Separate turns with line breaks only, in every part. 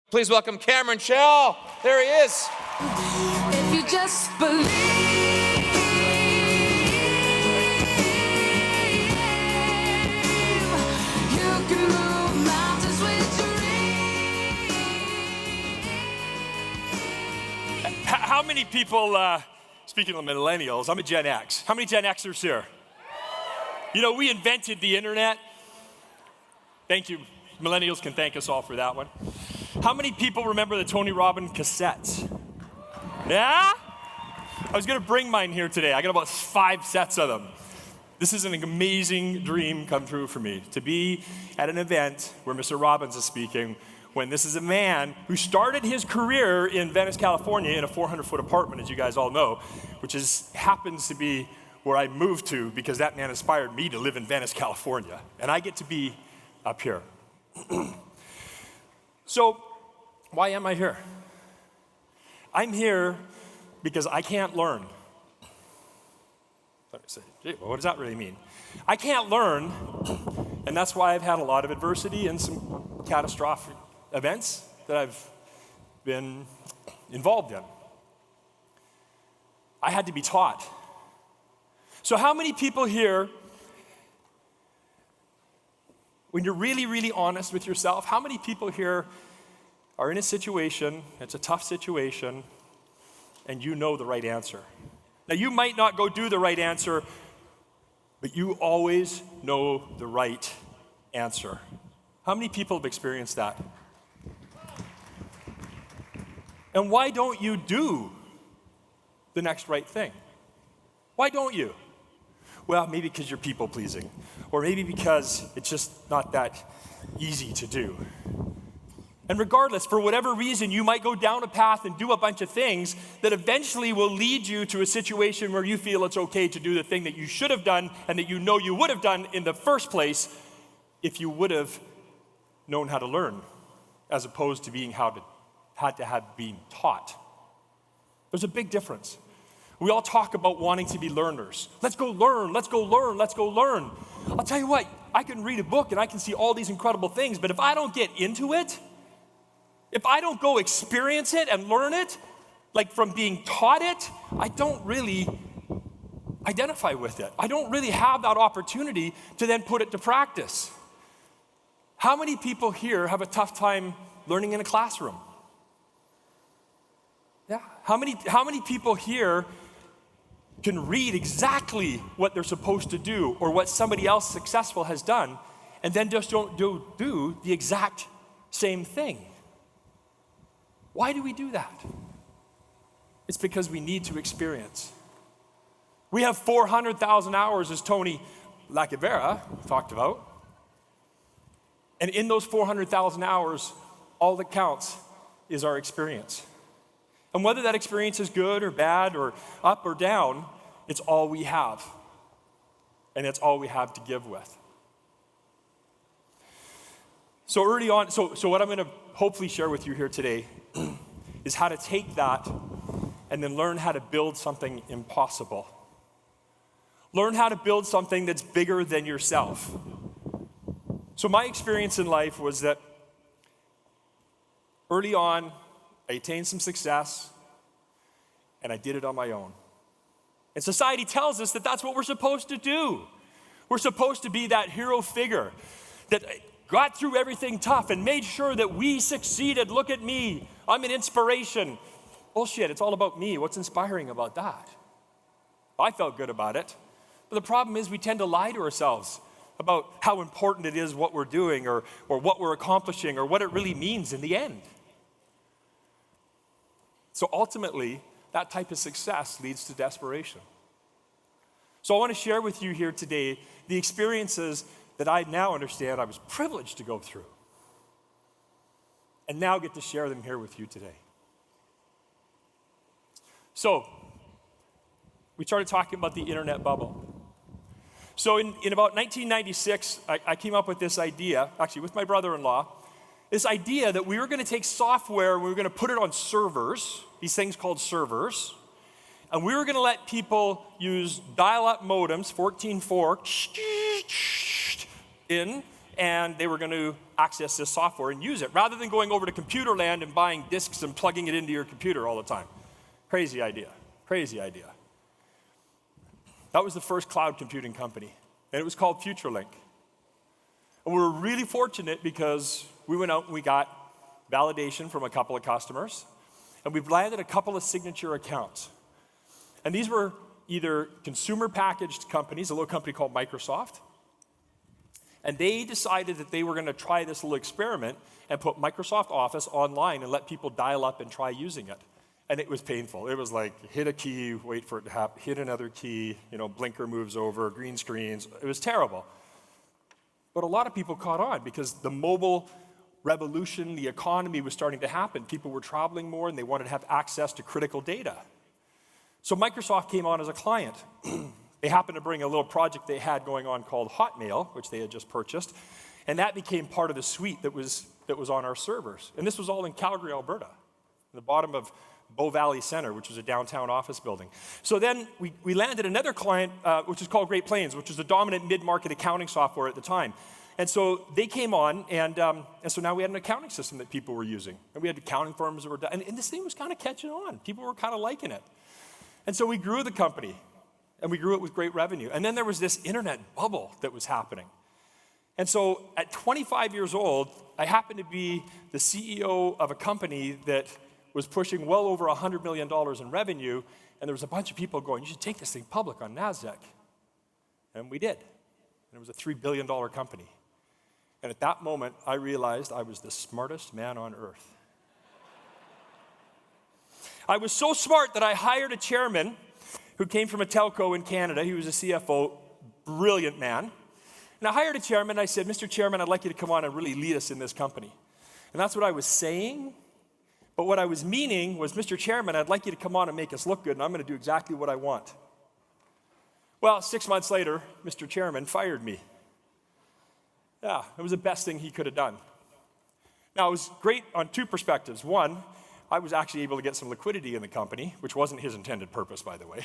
Please welcome Cameron Chell. There he is.
If you just believe, you can move mountains with dreams.
How many people, speaking of millennials, I'm a Gen X. How many Gen Xers here? You know, we invented the internet. Thank you. Millennials can thank us all for that one. How many people remember the Tony Robbins cassettes? Yeah? I was gonna bring mine here today. I got about 5 sets of them. This is an amazing dream come true for me, to be at an event where Mr. Robbins is speaking, when this is a man who started his career in Venice, California in a 400-foot apartment, as you guys all know, which happens to be where I moved to because that man inspired me to live in Venice, California. And I get to be up here. So, why am I here? I'm here because I can't learn. Let me say, gee, well, what does that really mean? I can't learn, and that's why I've had a lot of adversity and some catastrophic events that I've been involved in. I had to be taught. So how many people here, when you're really, really honest with yourself, how many people here are in a situation, it's a tough situation, and you know the right answer? Now, you might not go do the right answer, but you always know the right answer. How many people have experienced that? And why don't you do the next right thing? Why don't you? Well, maybe because you're people-pleasing, or maybe because it's just not that easy to do. And regardless, for whatever reason, you might go down a path and do a bunch of things that eventually will lead you to a situation where you feel it's okay to do the thing that you should have done and that you know you would have done in the first place if you would have known how to learn, as opposed to being had to have been taught. There's a big difference. We all talk about wanting to be learners. Let's go learn, let's go learn, let's go learn. I'll tell you what, I can read a book and I can see all these incredible things, but if I don't get into it, if I don't go experience it and learn it, like from being taught it, I don't really identify with it. I don't really have that opportunity to then put it to practice. How many people here have a tough time learning in a classroom? Yeah. How many people here can read exactly what they're supposed to do or what somebody else successful has done and then just don't do the exact same thing? Why do we do that? It's because we need to experience. We have 400,000 hours, as Tony Lacavera talked about. And in those 400,000 hours, all that counts is our experience. And whether that experience is good or bad or up or down, it's all we have. And it's all we have to give with. So early on, so what I'm gonna hopefully share with you here today is how to take that and then learn how to build something impossible. Learn how to build something that's bigger than yourself. So my experience in life was that early on, I attained some success, and I did it on my own. And society tells us that that's what we're supposed to do. We're supposed to be that hero figure that got through everything tough and made sure that we succeeded. Look at me, I'm an inspiration. Bullshit, it's all about me. What's inspiring about that? I felt good about it. But the problem is we tend to lie to ourselves about how important it is what we're doing or what we're accomplishing or what it really means in the end. So ultimately, that type of success leads to desperation. So I want to share with you here today the experiences that I now understand I was privileged to go through. And now get to share them here with you today. So, we started talking about the internet bubble. So in about 1996, I came up with this idea, actually with my brother-in-law, this idea that we were going to take software and we were going to put it on servers, these things called servers, and we were going to let people use dial-up modems, 14.4, in and they were going to access this software and use it, rather than going over to computer land and buying disks and plugging it into your computer all the time. Crazy idea, crazy idea. That was the first cloud computing company, and it was called FutureLink. And we were really fortunate because we went out and we got validation from a couple of customers, and we've landed a couple of signature accounts. And these were either consumer packaged companies, a little company called Microsoft, and they decided that they were going to try this little experiment and put Microsoft Office online and let people dial up and try using it. And it was painful. It was like, hit a key, wait for it to happen, hit another key, blinker moves over, green screens. It was terrible. But a lot of people caught on because the mobile revolution, the economy was starting to happen. People were traveling more and they wanted to have access to critical data. So Microsoft came on as a client. They happened to bring a little project they had going on called Hotmail, which they had just purchased, and that became part of the suite that was on our servers. And this was all in Calgary, Alberta, in the bottom of Bow Valley Center, which was a downtown office building. So then we landed another client, which is called Great Plains, which was the dominant mid-market accounting software at the time. And so they came on, and so now we had an accounting system that people were using. And we had accounting firms that were done, and this thing was kind of catching on. People were kind of liking it. And so we grew the company. And we grew it with great revenue. And then there was this internet bubble that was happening. And so at 25 years old, I happened to be the CEO of a company that was pushing well over $100 million in revenue, and there was a bunch of people going, you should take this thing public on NASDAQ. And we did. And it was a $3 billion company. And at that moment, I realized I was the smartest man on earth. I was so smart that I hired a chairman who came from a telco in Canada. He was a CFO, brilliant man. And I hired a chairman, and I said, Mr. Chairman, I'd like you to come on and really lead us in this company. And that's what I was saying. But what I was meaning was, Mr. Chairman, I'd like you to come on and make us look good, and I'm going to do exactly what I want. Well, 6 months later, Mr. Chairman fired me. Yeah, it was the best thing he could have done. Now, it was great on two perspectives. One, I was actually able to get some liquidity in the company, which wasn't his intended purpose, by the way.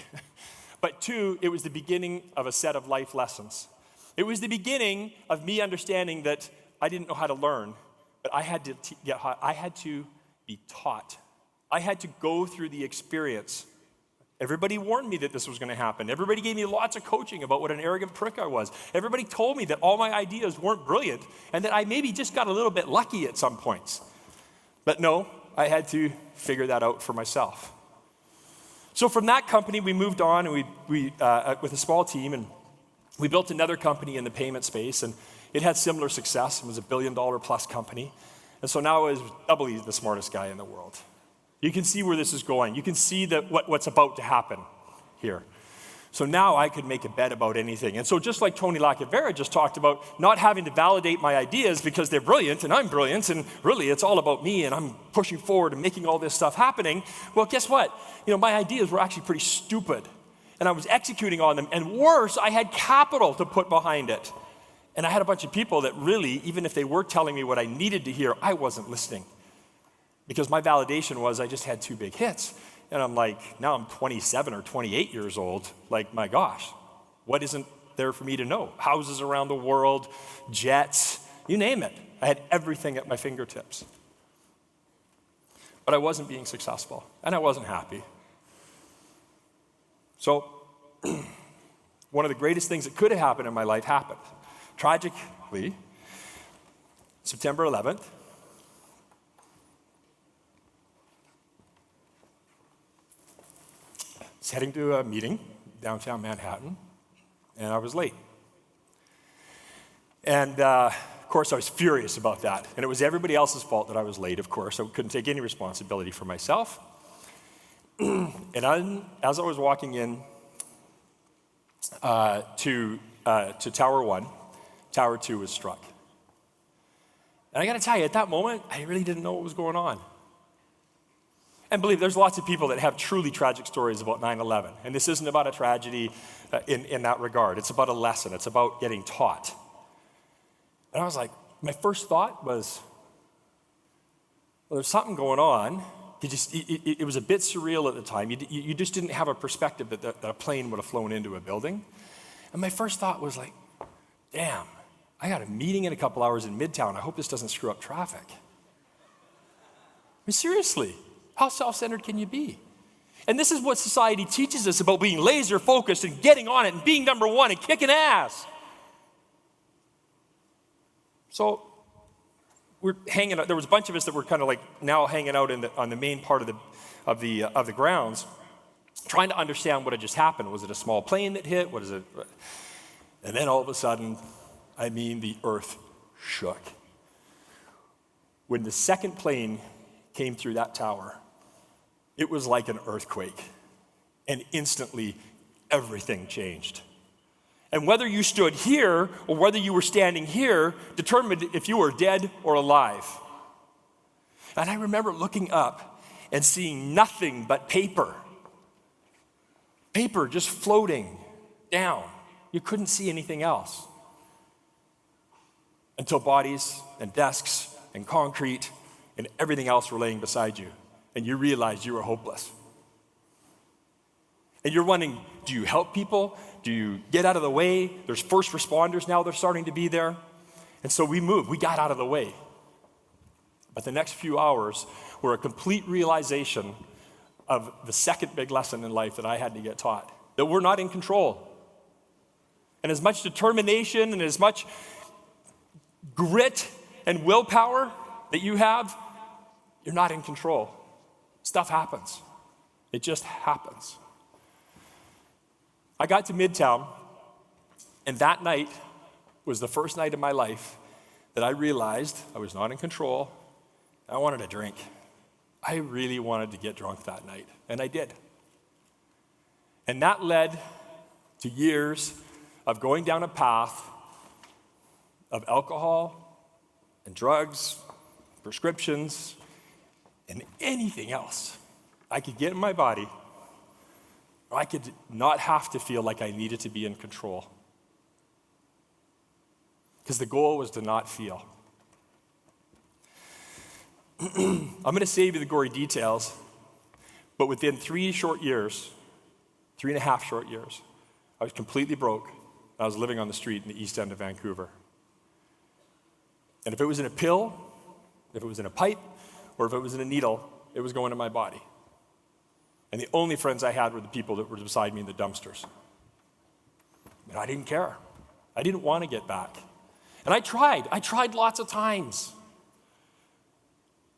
But two, it was the beginning of a set of life lessons. It was the beginning of me understanding that I didn't know how to learn, but I had to be taught. I had to go through the experience. Everybody warned me that this was going to happen. Everybody gave me lots of coaching about what an arrogant prick I was. Everybody told me that all my ideas weren't brilliant and that I maybe just got a little bit lucky at some points. But no, I had to figure that out for myself. So from that company, we moved on, and we with a small team, and we built another company in the payment space, and it had similar success. It was $1 billion plus company. And so now I was doubly the smartest guy in the world. You can see where this is going. You can see that what's about to happen here. So now I could make a bet about anything. And so just like Tony Lacavera just talked about, not having to validate my ideas because they're brilliant and I'm brilliant and really it's all about me and I'm pushing forward and making all this stuff happening. Well, guess what? My ideas were actually pretty stupid and I was executing on them. And worse, I had capital to put behind it. And I had a bunch of people that really, even if they were telling me what I needed to hear, I wasn't listening. Because my validation was I just had two big hits. And I'm like, now I'm 27 or 28 years old. Like, my gosh, what isn't there for me to know? Houses around the world, jets, you name it. I had everything at my fingertips. But I wasn't being successful, and I wasn't happy. So, one of the greatest things that could have happened in my life happened. Tragically, September 11th, I was heading to a meeting downtown Manhattan, and I was late. And of course, I was furious about that. And it was everybody else's fault that I was late, of course. I couldn't take any responsibility for myself. And as I was walking in to Tower 1, Tower 2 was struck. And I got to tell you, at that moment, I really didn't know what was going on. And believe there's lots of people that have truly tragic stories about 9/11. And this isn't about a tragedy in that regard. It's about a lesson. It's about getting taught. And I was like, my first thought was, well, there's something going on. It was a bit surreal at the time. You just didn't have a perspective that a plane would have flown into a building. And my first thought was like, damn, I got a meeting in a couple hours in Midtown. I hope this doesn't screw up traffic. I mean, seriously, how self-centered can you be? And this is what society teaches us about being laser focused and getting on it and being number one and kicking ass. So we're hanging out. There was a bunch of us that were kind of like now hanging out on the main part of the grounds, trying to understand what had just happened. Was it a small plane that hit? What is it? And then all of a sudden, the earth shook. When the second plane came through that tower, it was like an earthquake. And instantly, everything changed. And whether you stood here or whether you were standing here determined if you were dead or alive. And I remember looking up and seeing nothing but paper. Paper just floating down. You couldn't see anything else. Until bodies and desks and concrete and everything else were laying beside you. And you realized you were hopeless. And you're wondering, do you help people? Do you get out of the way? There's first responders now, they're starting to be there. And so we moved, we got out of the way. But the next few hours were a complete realization of the second big lesson in life that I had to get taught, that we're not in control. And as much determination and as much grit and willpower that you have, you're not in control. Stuff happens. It just happens. I got to Midtown, and that night was the first night of my life that I realized I was not in control. I wanted a drink. I really wanted to get drunk that night, and I did. And that led to years of going down a path of alcohol and drugs, prescriptions, and anything else I could get in my body. I could not have to feel like I needed to be in control. Because the goal was to not feel. I'm going to save you the gory details, but within 3.5 short years, I was completely broke. I was living on the street in the east end of Vancouver. And if it was in a pill, if it was in a pipe, or if it was in a needle, it was going to my body. And the only friends I had were the people that were beside me in the dumpsters. And I didn't care. I didn't want to get back. And I tried lots of times.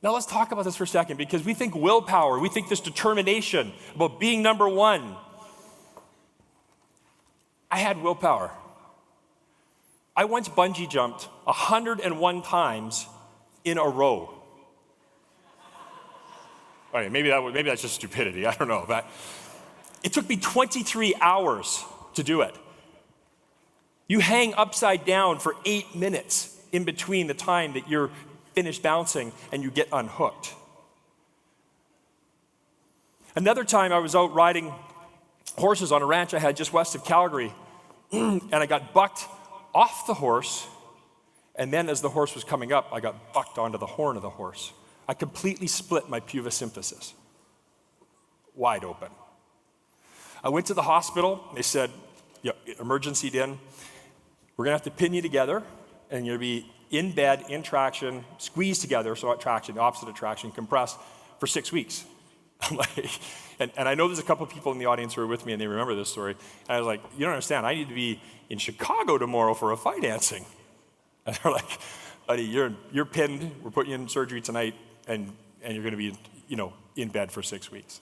Now let's talk about this for a second, because we think willpower, we think this determination about being number one. I had willpower. I once bungee jumped 101 times in a row. All right, maybe that's just stupidity, I don't know. But it took me 23 hours to do it. You hang upside down for 8 minutes in between the time that you're finished bouncing and you get unhooked. Another time I was out riding horses on a ranch I had just west of Calgary, and I got bucked off the horse, and then as the horse was coming up, I got bucked onto the horn of the horse. I completely split my pubis symphysis, wide open. I went to the hospital. They said, yeah, emergency'd in. We're going to have to pin you together, and you're going to be in bed, in traction, squeezed together, so not traction, the opposite of traction, compressed, for 6 weeks. I'm like, and I know there's a couple of people in the audience who are with me, and they remember this story. And I was like, you don't understand. I need to be in Chicago tomorrow for a financing. And they're like, buddy, you're pinned. We're putting you in surgery tonight. And you're going to be, in bed for 6 weeks.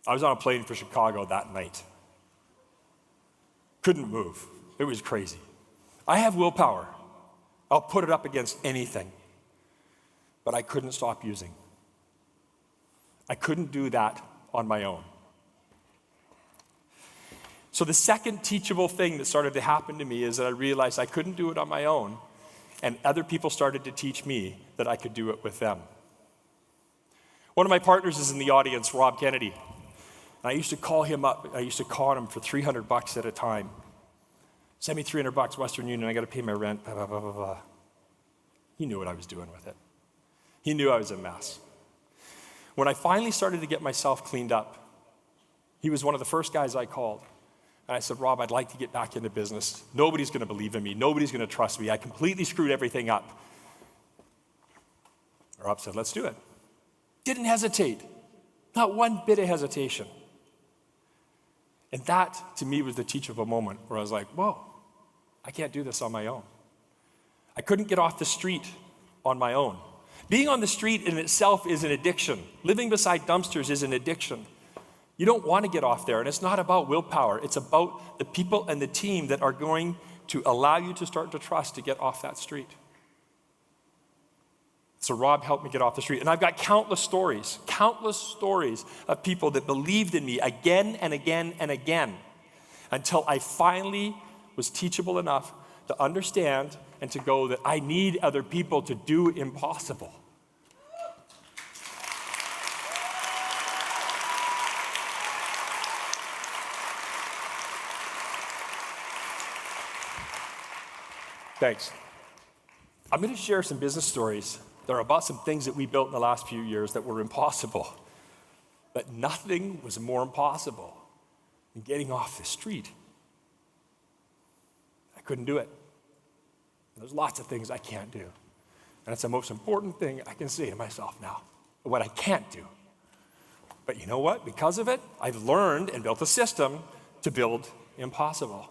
I was on a plane for Chicago that night. Couldn't move. It was crazy. I have willpower. I'll put it up against anything. But I couldn't stop using. I couldn't do that on my own. So the second teachable thing that started to happen to me is that I realized I couldn't do it on my own. And other people started to teach me that I could do it with them. One of my partners is in the audience, Rob Kennedy. And I used to call him up. I used to call him for $300 at a time. Send me $300, Western Union, I got to pay my rent, blah, blah, blah, blah, blah. He knew what I was doing with it. He knew I was a mess. When I finally started to get myself cleaned up, he was one of the first guys I called. And I said, Rob, I'd like to get back into business. Nobody's going to believe in me. Nobody's going to trust me. I completely screwed everything up. Rob said, let's do it. Didn't hesitate. Not one bit of hesitation. And that, to me, was the teachable moment where I was like, whoa, I can't do this on my own. I couldn't get off the street on my own. Being on the street in itself is an addiction. Living beside dumpsters is an addiction. You don't want to get off there, and it's not about willpower. It's about the people and the team that are going to allow you to start to trust to get off that street. So Rob helped me get off the street. And I've got countless stories of people that believed in me again and again and again until I finally was teachable enough to understand and to go that I need other people to do impossible. Thanks. I'm going to share some business stories that are about some things that we built in the last few years that were impossible. But nothing was more impossible than getting off the street. I couldn't do it. There's lots of things I can't do. And it's the most important thing I can say to myself now, what I can't do. But you know what? Because of it, I've learned and built a system to build impossible.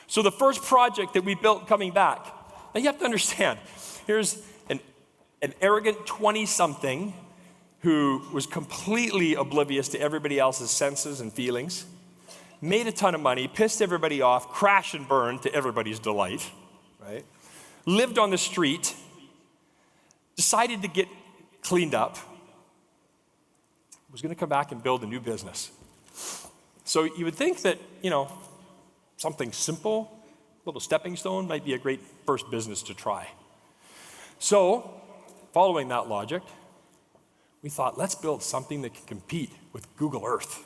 So the first project that we built coming back, now you have to understand, here's an arrogant 20-something who was completely oblivious to everybody else's senses and feelings, made a ton of money, pissed everybody off, crashed and burned to everybody's delight, right? Lived on the street, decided to get cleaned up, was going to come back and build a new business. So you would think that, something simple, a little stepping stone might be a great first business to try. So, following that logic, we thought, let's build something that can compete with Google Earth.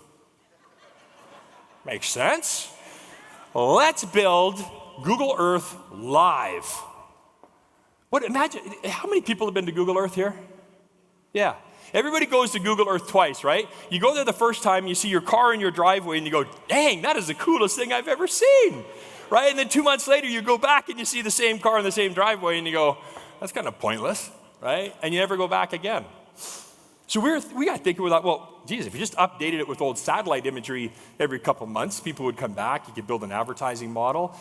Makes sense? Let's build Google Earth Live. Imagine, how many people have been to Google Earth here? Yeah. Everybody goes to Google Earth twice, right? You go there the first time, you see your car in your driveway, and you go, dang, that is the coolest thing I've ever seen, right? And then 2 months later, you go back and you see the same car in the same driveway, and you go, that's kind of pointless, right? And you never go back again. So we got thinking, we thought, well, geez, if you just updated it with old satellite imagery every couple months, people would come back, you could build an advertising model.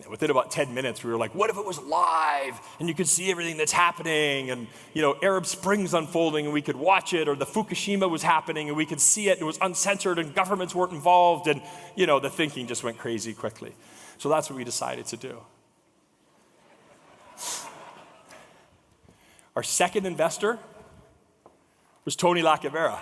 And within about 10 minutes, we were like, what if it was live and you could see everything that's happening and, Arab Spring's unfolding and we could watch it, or the Fukushima was happening and we could see it and it was uncensored and governments weren't involved, and, the thinking just went crazy quickly. So that's what we decided to do. Our second investor was Tony Lacavera.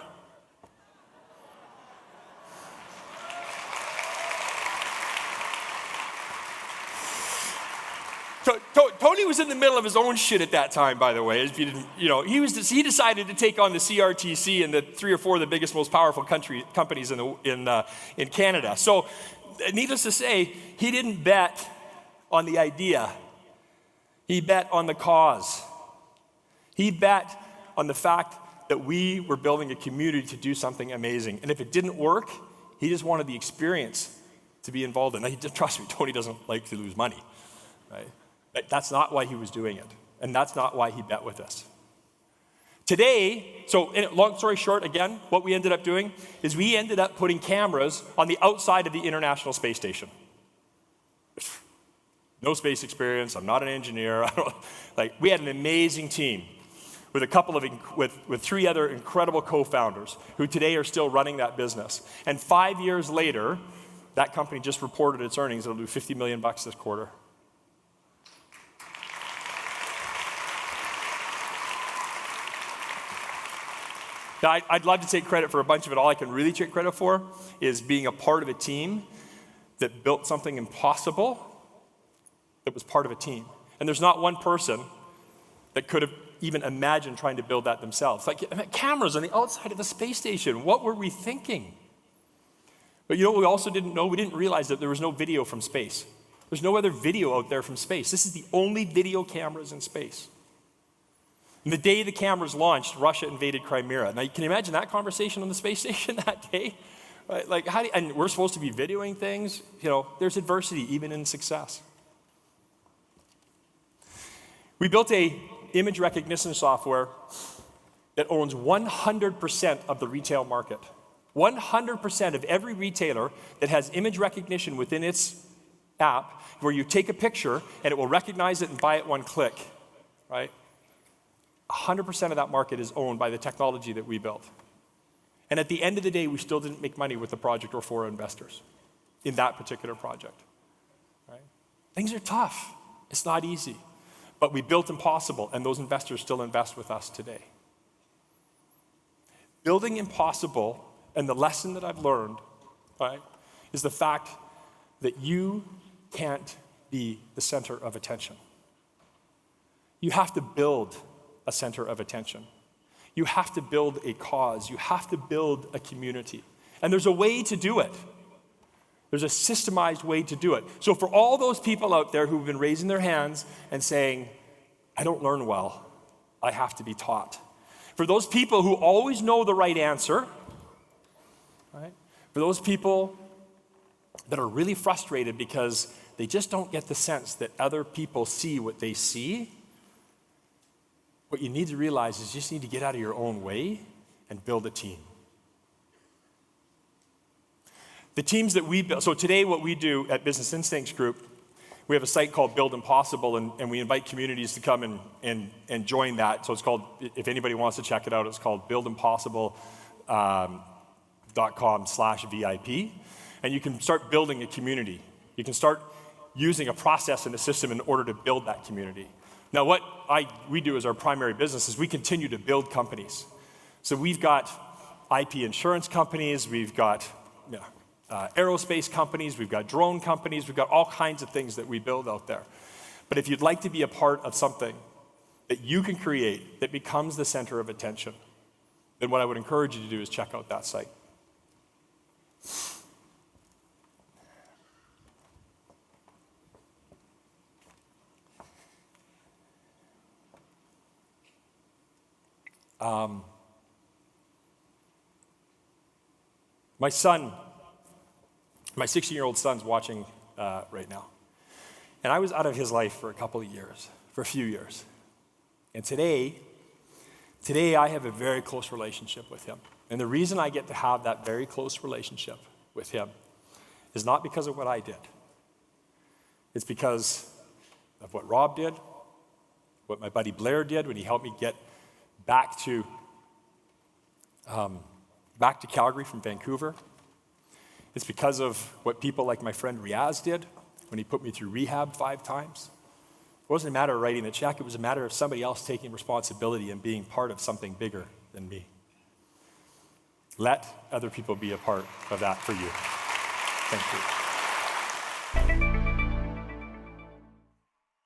Tony was in the middle of his own shit at that time, by the way. If you didn't, he decided to take on the CRTC and the 3 or 4 of the biggest, most powerful companies in Canada. So, needless to say, he didn't bet on the idea. He bet on the cause. He bet on the fact that we were building a community to do something amazing. And if it didn't work, he just wanted the experience to be involved in it. Now, trust me, Tony doesn't like to lose money, right? That's not why he was doing it. And that's not why he bet with us. Today, long story short, again, what we ended up doing is we ended up putting cameras on the outside of the International Space Station. No space experience, I'm not an engineer. We had an amazing team with with 3 other incredible co-founders who today are still running that business. And 5 years later, that company just reported its earnings. It'll do $50 million this quarter. Now, I'd love to take credit for a bunch of it. All I can really take credit for is being a part of a team that built something impossible that was part of a team. And there's not one person that could have even imagined trying to build that themselves. Cameras on the outside of the space station. What were we thinking? But what we also didn't know? We didn't realize that there was no video from space. There's no other video out there from space. This is the only video cameras in space. And the day the cameras launched, Russia invaded Crimea. Now, you can imagine that conversation on the space station that day, Right? Like, and we're supposed to be videoing things. There's adversity even in success. We built a image recognition software that owns 100% of the retail market. 100% of every retailer that has image recognition within its app, where you take a picture and it will recognize it and buy it one click, right? 100% of that market is owned by the technology that we built. And at the end of the day, we still didn't make money with the project or for investors in that particular project, right? Things are tough. It's not easy. But we built impossible, and those investors still invest with us today. Building impossible, and the lesson that I've learned, right, is the fact that you can't be the center of attention. You have to build a center of attention. You have to build a cause. You have to build a community. And there's a way to do it. There's a systemized way to do it. So for all those people out there who've been raising their hands and saying, I don't learn well, I have to be taught. For those people who always know the right answer, right? For those people that are really frustrated because they just don't get the sense that other people see what they see, what you need to realize is you just need to get out of your own way and build a team. The teams that we build, so today what we do at Business Instincts Group, we have a site called Build Impossible, and we invite communities to come and join that. So it's called, if anybody wants to check it out, it's called buildimpossible.com/VIP. And you can start building a community. You can start using a process and a system in order to build that community. Now, what we do as our primary business is we continue to build companies. So we've got IP insurance companies, we've got aerospace companies, we've got drone companies, we've got all kinds of things that we build out there. But if you'd like to be a part of something that you can create that becomes the center of attention, then what I would encourage you to do is check out that site. My 16-year-old son's watching right now. And I was out of his life for a few years. And today I have a very close relationship with him. And the reason I get to have that very close relationship with him is not because of what I did. It's because of what Rob did, what my buddy Blair did when he helped me get back to Calgary from Vancouver. It's because of what people like my friend Riaz did when he put me through rehab 5 times. It wasn't a matter of writing the check, it was a matter of somebody else taking responsibility and being part of something bigger than me. Let other people be a part of that for you. Thank you.